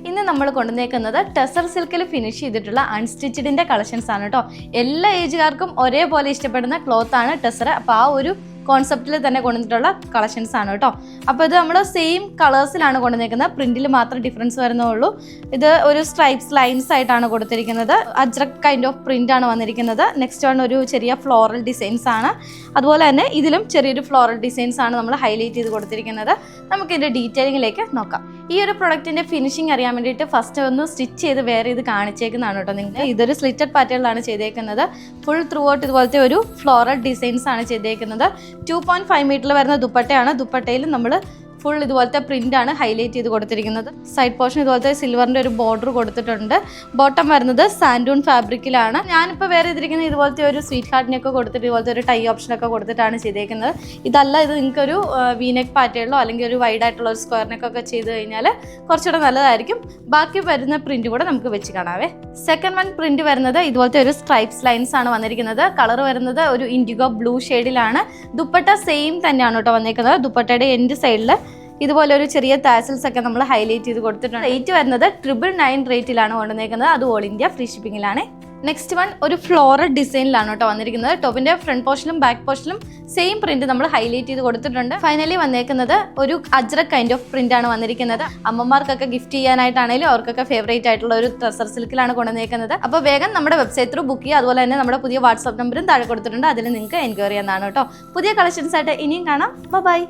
ഇന്ന് നമ്മൾ കൊണ്ടുവന്നേക്കുന്നത് ടെസർ സിൽക്കിൽ ഫിനിഷ് ചെയ്തിട്ടുള്ള അൺസ്റ്റിച്ചഡിന്റെ കളക്ഷൻസ് ആണ് കേട്ടോ. എല്ലാ ഏജുകാർക്കും ഒരേപോലെ ഇഷ്ടപ്പെടുന്ന ക്ലോത്ത് ആണ് ടെസർ. അപ്പോൾ ആ ഒരു കോൺസെപ്റ്റിൽ തന്നെ കൊണ്ടുവന്നിട്ടുള്ള കളക്ഷൻസ് ആണ് കേട്ടോ. അപ്പോൾ ഇത് നമ്മൾ സെയിം കളേഴ്സിലാണ് കൊണ്ടുവന്നേക്കുന്നത്, പ്രിന്റിൽ മാത്രം ഡിഫറൻസ് വരുന്നുള്ളൂ. ഇത് ഒരു സ്ട്രൈപ്സ് ലൈൻസ് ആയിട്ടാണ് കൊടുത്തിരിക്കുന്നത്. അജ്രക് കൈൻഡ് ഓഫ് പ്രിന്റ് ആണ് വന്നിരിക്കുന്നത്. നെക്സ്റ്റ് വൺ ഒരു ചെറിയ ഫ്ലോറൽ ഡിസൈൻസ് ആണ്. അതുപോലെ തന്നെ ഇതിലും ചെറിയൊരു ഫ്ലോറൽ ഡിസൈൻസ് ആണ് നമ്മൾ ഹൈലൈറ്റ് ചെയ്ത് കൊടുത്തിരിക്കുന്നത്. നമുക്ക് ഇതിന്റെ ഡീറ്റെയിലിംഗിലേക്ക് നോക്കാം. ഈ ഒരു പ്രൊഡക്റ്റിന്റെ ഫിനിഷിംഗ് അറിയാൻ വേണ്ടിയിട്ട് ഫസ്റ്റ് ഒന്ന് സ്റ്റിച്ച് ചെയ്ത് വേറെ ഇത് കാണിച്ചേക്കുന്നതാണ് കേട്ടോ. നിങ്ങൾക്ക് ഇതൊരു സ്ലിറ്റഡ് പാറ്റേണിലാണ് ചെയ്തേക്കുന്നത്. ഫുൾ ത്രൂ ഔട്ട് ഇതുപോലത്തെ ഒരു ഫ്ലോറൽ ഡിസൈൻസ് ആണ് ചെയ്തേക്കുന്നത്. 2.5 മീറ്ററിൽ വരുന്ന ദുപ്പട്ടയാണ്. ദുപ്പട്ടയിൽ നമ്മൾ ഫുൾ ഇതുപോലത്തെ പ്രിന്റ് ആണ് ഹൈലൈറ്റ് ചെയ്ത് കൊടുത്തിരിക്കുന്നത്. സൈഡ് പോർഷൻ ഇതുപോലത്തെ സിൽവറിന്റെ ഒരു ബോർഡർ കൊടുത്തിട്ടുണ്ട്. ബോട്ടം വരുന്നത് സാൻഡൂൺ ഫാബ്രിക്കിലാണ്. ഞാനിപ്പോൾ വേറെ ചെയ്തിരിക്കുന്നത് ഇതുപോലത്തെ ഒരു സ്വീറ്റ് ഹാർട്ടിനൊക്കെ കൊടുത്തിട്ട് ഇതുപോലത്തെ ഒരു ടൈ ഓപ്ഷനൊക്കെ കൊടുത്തിട്ടാണ് ചെയ്തേക്കുന്നത്. ഇതല്ല, ഇത് നിങ്ങൾക്കൊരു വീനെക്ക് പാറ്റേണിലോ അല്ലെങ്കിൽ ഒരു വൈഡ് ആയിട്ടുള്ള ഒരു സ്ക്വയറിനൊക്കെ ചെയ്ത് കഴിഞ്ഞാൽ കുറച്ചുകൂടെ നല്ലതായിരിക്കും. ബാക്കി വരുന്ന പ്രിന്റ് കൂടെ നമുക്ക് വെച്ച് കാണാവേ. സെക്കൻഡ് വൺ പ്രിന്റ് വരുന്നത് ഇതുപോലത്തെ ഒരു സ്ട്രൈപ്സ് ലൈൻസ് ആണ് വന്നിരിക്കുന്നത്. കളർ വരുന്നത് ഒരു ഇൻഡിഗോ ബ്ലൂ ഷെയ്ഡിലാണ്. ദുപ്പട്ട സെയിം തന്നെയാണ് കേട്ടോ വന്നിരിക്കുന്നത്. ദുപ്പട്ടയുടെ എൻഡ് സൈഡിൽ ഇതുപോലെ ഒരു ചെറിയ ടാസൽസ് ഒക്കെ നമ്മൾ ഹൈലൈറ്റ് ചെയ്ത് കൊടുത്തിട്ടുണ്ട്. റേറ്റ് വരുന്നത് 999 റേറ്റിലാണ് കൊണ്ടുവന്നേക്കുന്നത്. അത് ഓൾ ഇന്ത്യ ഫ്രീ ഷിപ്പിംഗിലാണ്. നെക്സ്റ്റ് വൺ ഒരു ഫ്ലോറൽ ഡിസൈനിലാണ് കേട്ടോ വന്നിരിക്കുന്നത്. ടോപ്പിന്റെ ഫ്രണ്ട് പോർഷനിലും ബാക്ക് പോർഷനിലും സെയിം പ്രിന്റ് നമ്മൾ ഹൈലൈറ്റ് ചെയ്ത് കൊടുത്തിട്ടുണ്ട്. ഫൈനലി വന്നേക്കുന്നത് ഒരു അജ്രക് കൈൻഡ് ഓഫ് പ്രിന്റ് ആണ് വന്നിരിക്കുന്നത്. അമ്മമാർക്കൊക്കെ ഗിഫ്റ്റ് ചെയ്യാനായിട്ടാണെങ്കിലും അവർക്കൊക്കെ ഫേവറേറ്റ് ആയിട്ടുള്ള ഒരു ടെസർ സിൽക്കിലാണ് കൊണ്ടുവന്നേക്കുന്നത്. അപ്പോൾ വേഗം നമ്മുടെ വെബ്സൈറ്റ് ത്രൂ ബുക്ക് ചെയ്യുക. അതുപോലെ തന്നെ നമ്മുടെ പുതിയ വാട്സ്ആപ്പ് നമ്പറും താഴെ കൊടുത്തിട്ടുണ്ട്. അതിൽ നിങ്ങൾക്ക് എൻക്വയറി ചെയ്യാനാണ് കേട്ടോ. പുതിയ കളക്ഷൻസ് ആയിട്ട് ഇനിയും കാണാം. ബൈ.